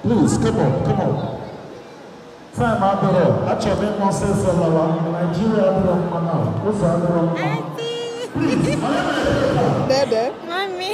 Please, come on, come on. Time out there. Actually, no sense of Nigeria. What's the please, Dede. Mommy.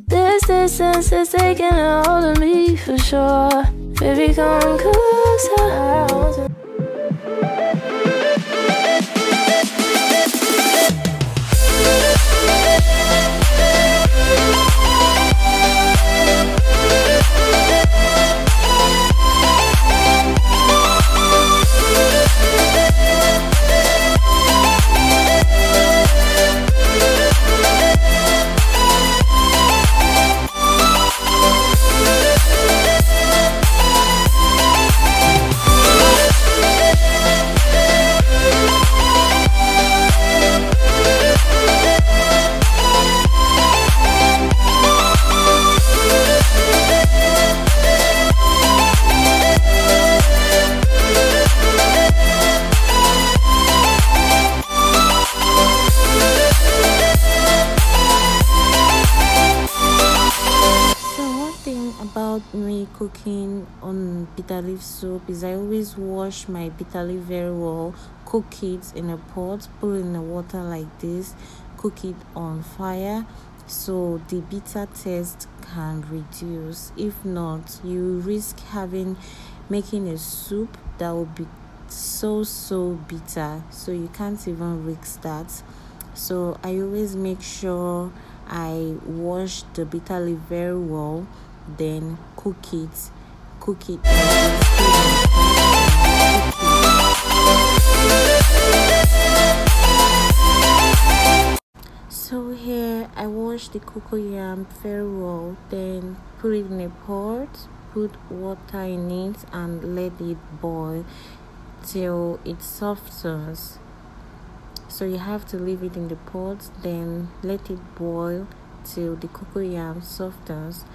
Distance is taking a hold of me for sure. Baby, come closer. Me cooking on bitterleaf soup is I always wash my bitterleaf very well, cook it in a pot, put it in the water like this, cook it on fire so the bitter taste can reduce. If not, you risk making a soup that will be so bitter, so you can't even risk that. So I always make sure I wash the bitterleaf very well, then cook it so here I wash the cocoyam very well, then put it in a pot, put water in it and let it boil till it softens. So you have to leave it in the pot, then let it boil till the cocoyam softens.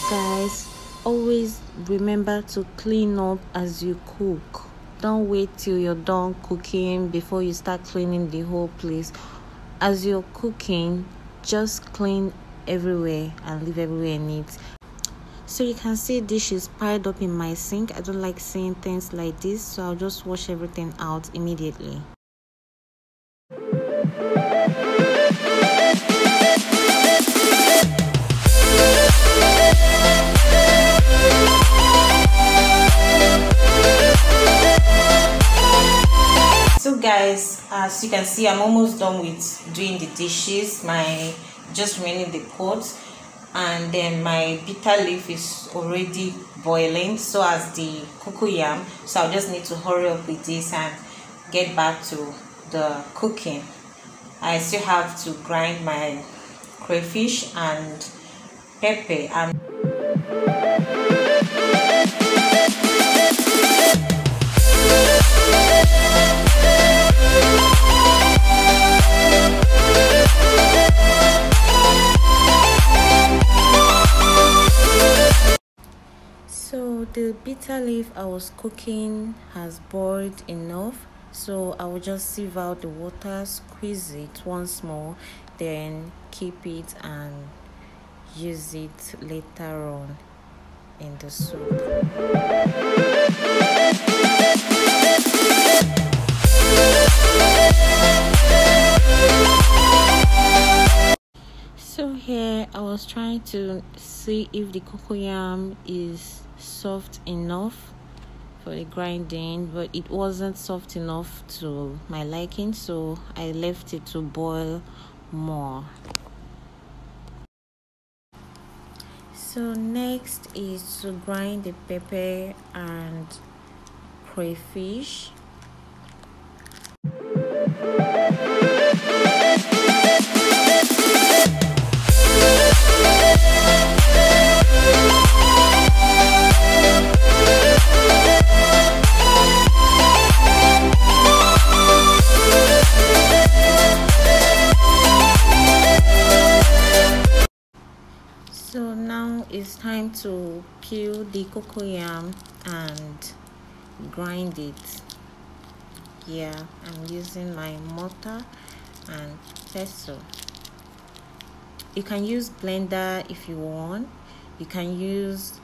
Guys, always remember to clean up as you cook. Don't wait till you're done cooking before you start cleaning the whole place. As you're cooking, just clean everywhere and leave everywhere neat. So you can see dishes piled up in my sink. I don't like seeing things like this, so I'll just wash everything out immediately. So guys, as you can see, I'm almost done with doing the dishes. My just remaining the pot, and then my bitter leaf is already boiling, so as the cocoyam. So I just need to hurry up with this and get back to the cooking. I still have to grind my crayfish and pepper and so the bitter leaf I was cooking has boiled enough, so I will just sieve out the water, squeeze it once more, then keep it and use it later on in the soup. So here I was trying to see if the cocoyam is soft enough for the grinding, but it wasn't soft enough to my liking, so I left it to boil more. So next is to grind the pepper and crayfish. So now it's time to peel the cocoyam and grind it. Yeah, I'm using my mortar and pestle. You can use blender if you want. You can use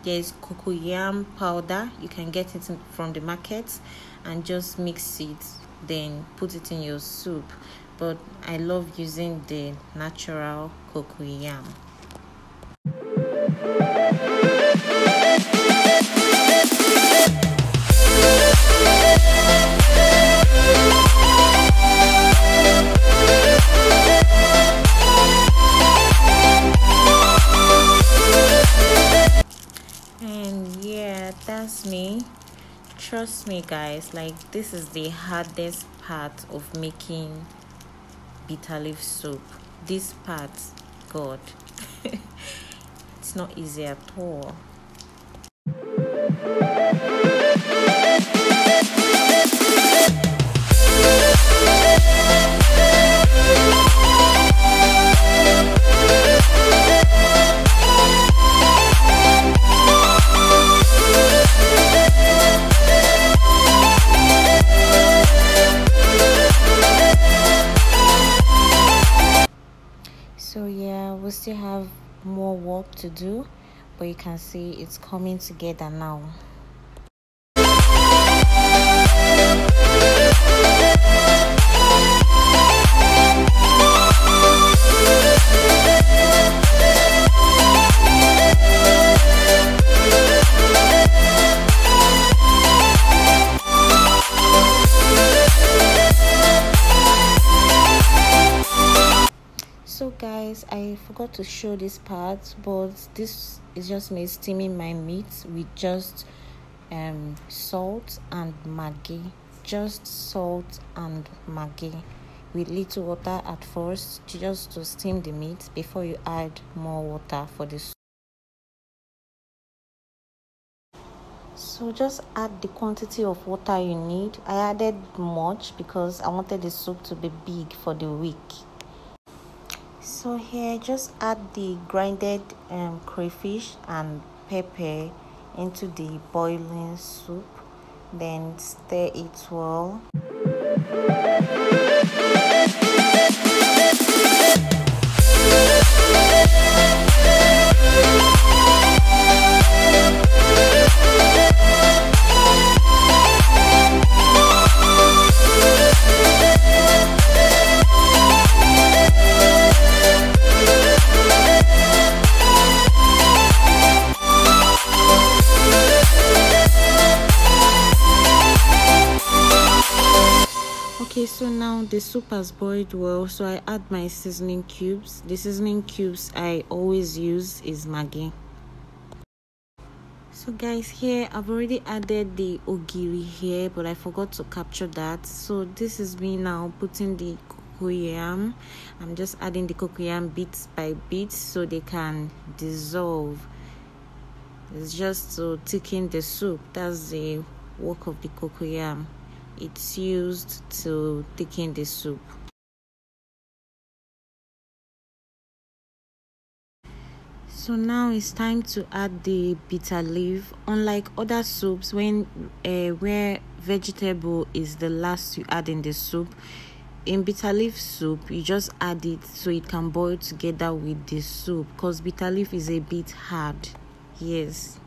there's cocoyam powder. You can get it from the market and just mix it, then put it in your soup. But I love using the natural cocoyam. And yeah, that's me. Trust me guys, like this is the hardest part of making bitter leaf soup. This part, God, it's not easy at all. So yeah, we still have more work to do, but you can see it's coming together now. So guys, I forgot to show this part, but this is just me steaming my meat with just salt and maggi. Just salt and maggi with little water at first, just to steam the meat before you add more water for this. So just add the quantity of water you need. I added much because I wanted the soup to be big for the week. So here, just add the grinded crayfish and pepper into the boiling soup, then stir it well. Okay, so now the soup has boiled well, so I add my seasoning cubes. The seasoning cubes I always use is Maggi. So guys, here I've already added the ogiri here, but I forgot to capture that. So this is me now putting the cocoyam. I'm just adding the cocoyam bit by bit so they can dissolve. It's just to thicken the soup. That's the work of the cocoyam. It's used to thicken the soup. So now it's time to add the bitter leaf. Unlike other soups, where vegetable is the last you add in the soup, in bitter leaf soup you just add it so it can boil together with the soup, because bitter leaf is a bit hard. Yes.